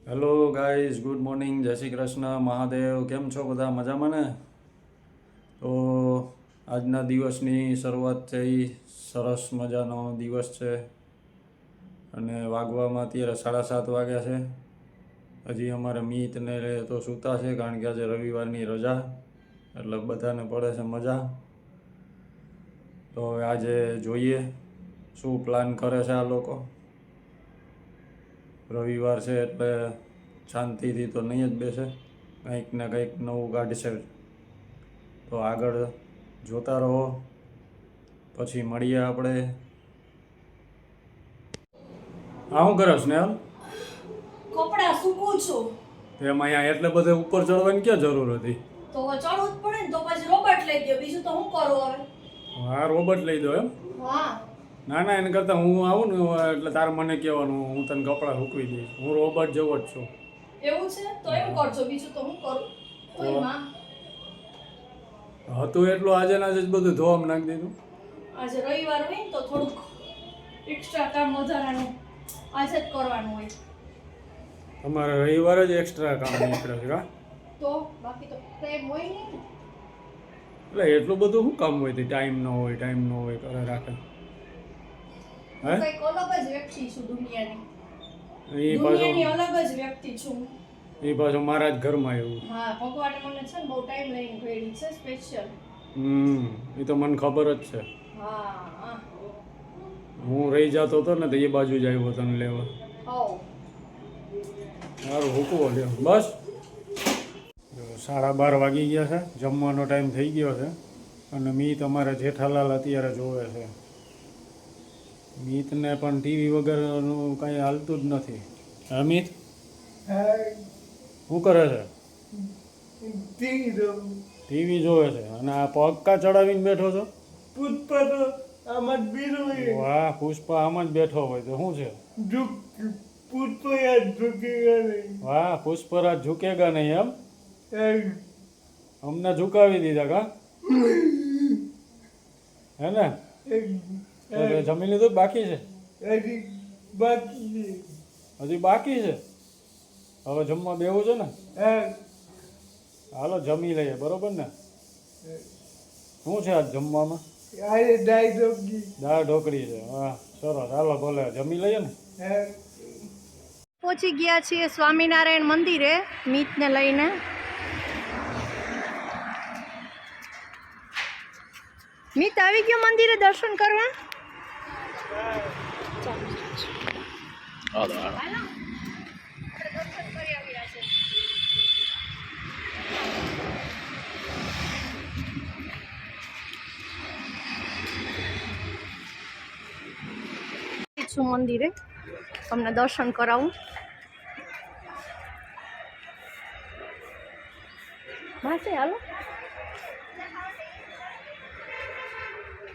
Hello guys, good morning, જય શ્રી કૃષ્ણ, મહાદેવ. કેમ છો બધા? મજામાં ને? તો આજના દિવસની શરૂઆત થઈ. સરસ મજાનો દિવસ છે અને વાગવામાં અત્યારે 7:30 વાગ્યા છે. હજી અમારે મીત ને તો સૂતા છે કારણ કે આજે રવિવારની રજા, એટલે બધાને પડે છે મજા. તો હવે આજે જોઈએ શું પ્લાન કરે છે આ લોકો. રવિવાર છે એટલે શાંતિથી તો નહીં જ બેસે, કંઈક ને કંઈક નવું કાઢશે. તો આગળ જોતા રહો, પછી મળીએ આપણે. આ શું કરે સ્નેહલ? કપડા સૂકવું છું. એમાં અહીંયા એટલે બધે ઉપર ચડવાની ક્યાં જરૂર હતી? તો ચડવું જ પડે ને, તો પછી રોબોટ લઈ ગયો. બીજું તો હું કરું હવે? હા, રોબોટ લઈ દો એમ? હા. ના ના, એને કરતાં હું આવું ને એટલે તારે મને કહેવાનું, હું તને કપડાં સૂકવી દઈશ. હું રોબોટ જેવો જ છું. એવું છે તો એમ કરજો, બીજું તો હું કરું? ઓય માં, હતું એટલું આજે ને આજે જ બધું ધોવામાં નાખી દીધું. આજે રવિવાર હોય ને તો થોડુંક એક્સ્ટ્રા કામ વધારાનું આજે જ કરવાનું હોય. તમારે રવિવારે જ એક્સ્ટ્રા કામ નીકળે છે કા? તો બાકી તો ટાઈમ હોય નહીં ને. એટલે એટલું બધું શું કામ હોય? ટાઈમ ન હોય, ટાઈમ ન હોય કરે રાખે. હે? હું કંઈક અલગ જ વ્યક્તિ છું દુનિયાની. એ પાછો દુનિયાની અલગ જ વ્યક્તિ છું. મારા જ ઘરમાં એવું. હા, ભગવાને મને છે ને બહુ ટાઈમ લઈને ભેળી છે સ્પેશિયલ. એ તો મને ખબર જ છે. હા હા. હું રહી જતો હતો ને તો એ બાજુ જ આવ્યો તને લેવા. હો. સારું, હુકવો લ્યો બસ. 12:30 વાગી ગયા છે, જમવાનો ટાઈમ થઈ ગયો છે અને મીત અમારે જેઠાલાલ અત્યારે જોવે છે. મીતને પણ ટીવી વગરનું કાંઈ હાલતું જ નથી. હા મીત, શું કરે છે? ટીવી જોવે છે. અને આ પગ કા ચડાવીને બેઠો છો? વાહ, પુષ્પા આમ જ બેઠો હોય તો શું છે? વાહ, પુષ્પરાજ ઝુકેગા નહીં એમ? અમને ઝુકાવી દીધા કા? હે ને? જમી લીધું? બાકી છે? હજી બાકી છે? હવે જમવા બેવું છે ને? હાલો જમી લઈએ, બરોબર ને? શું છે આજ જમવામાં? દાળ ઢોકળી છે. વાહ, સરસ. હાલો ભલે જમી લઈએ ને. પહોંચી ગયા છીએ સ્વામિનારાયણ મંદિરે મીતને લઈને. મીત આવી ગયો મંદિરે દર્શન કરવા. છું મંદિરે, તમને દર્શન કરાવું. માસે હાલો.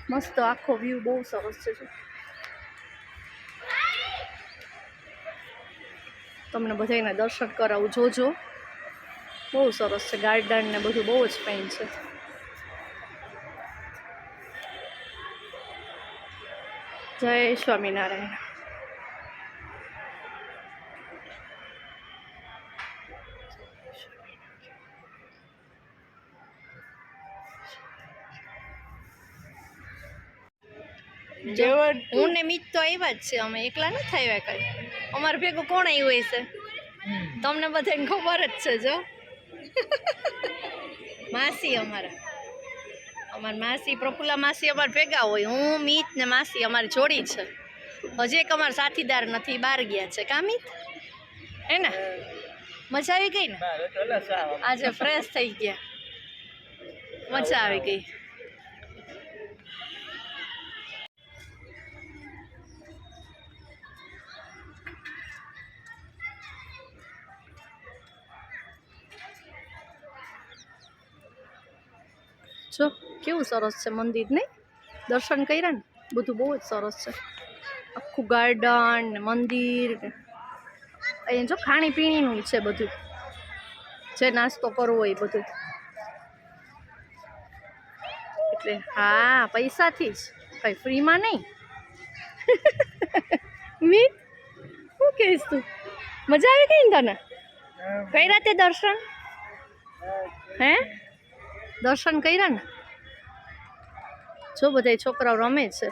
મસ્ત આખો વ્યૂ બહુ સરસ છે. તમને બધાને દર્શન કરાવું, જોજો. બહુ સરસ છે, ગાર્ડન ને બધું બહુ જ ફાઇન છે. જય સ્વામિનારાયણ. હું ને મીત તો આવ્યા જ છે, અમે એકલા નથી આવ્યા કાંઈ. અમારે ભેગું કોણ આવ્યું હશે? તમને બધાને ખબર જ છે. જો માસી અમારા માસી પ્રફુલ્લા માસી અમારે ભેગા હોય. હું, મીત ને માસી અમારી જોડી છે. હજી એક અમારા સાથીદાર નથી, બહાર ગયા છે. કા મીત? હે ને? મજા આવી ગઈ ને? આજે ફ્રેશ થઈ ગયા, મજા આવી ગઈ. જો કેવું સરસ છે મંદિર, નહીં? દર્શન કર્યા ને? બધું બહુ જ સરસ છે. આખું ગાર્ડન ને મંદિર. અહીંયા જો ખાણીપીણીનું છે બધું, જે નાસ્તો કરવો હોય બધું. એટલે હા, પૈસાથી જ, કઈ ફ્રીમાં નહીં. મીત, શું કહીશ તું? મજા આવી ગઈ ને તને કઈ રાતે દર્શન હે દર્શન કર્યા ને જો બધા છોકરાઓ રમે છે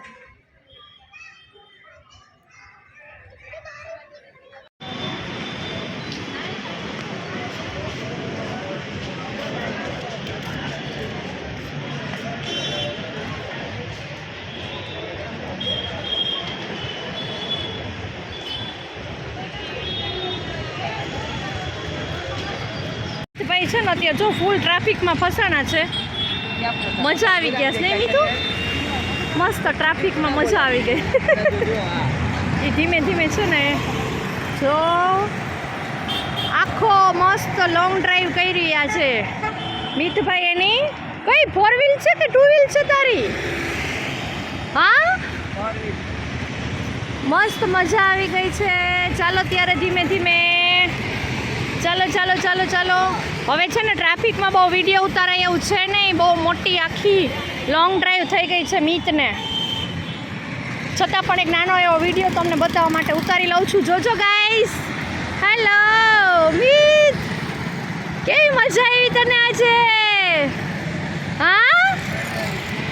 ભાઈ છે ને અત્યારે જો ફૂલ ટ્રાફિકમાં ફસાણા છે મજા આવી ગયા છે નહીં મીઠું મસ્ત ટ્રાફિકમાં મજા આવી ગઈ એ ધીમે ધીમે છે ને જો આખો મસ્ત લોંગ ડ્રાઈવ કરી રહ્યા છે મિતભાઈ એની કઈ 4 વ્હીલ છે કે 2 વ્હીલ છે તારી હા મસ્ત મજા આવી ગઈ છે ચાલો ત્યારે ધીમે ધીમે ચાલો ચાલો ચાલો ચાલો હવે છે ને ટ્રાફિકમાં બહુ વિડીયો ઉતારાય એવું છે નહીં બહુ મોટી આખી લોંગ ડ્રાઈવ થઈ ગઈ છે મીતને છતાં પણ એક નાનો એવો વિડીયો તમને બતાવવા માટે ઉતારી લઉં છું જોજો ગાઈસ હેલો મીત કેવી મજા આવી તને આજે હા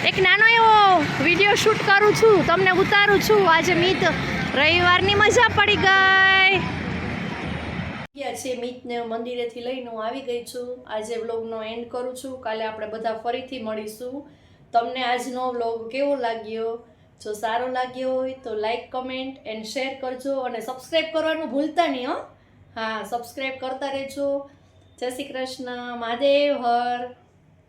એક નાનો એવો વિડીયો શૂટ કરું છું તમને ઉતારું છું આજે મીત રવિવારની મજા પડી ગઈ ગયા છે મીતને મંદિરેથી લઈને હું આવી ગઈ છું આજે વ્લોગનો એન્ડ કરું છું કાલે આપણે બધા ફરીથી મળીશું તમને આજનો વ્લોગ કેવો લાગ્યો જો સારો લાગ્યો હોય તો લાઈક કમેન્ટ એન્ડ શેર કરજો અને સબસ્ક્રાઈબ કરવાનું ભૂલતા નહીં હો હા સબસ્ક્રાઈબ કરતા રહેજો જય શ્રી કૃષ્ણ મહાદેવ હર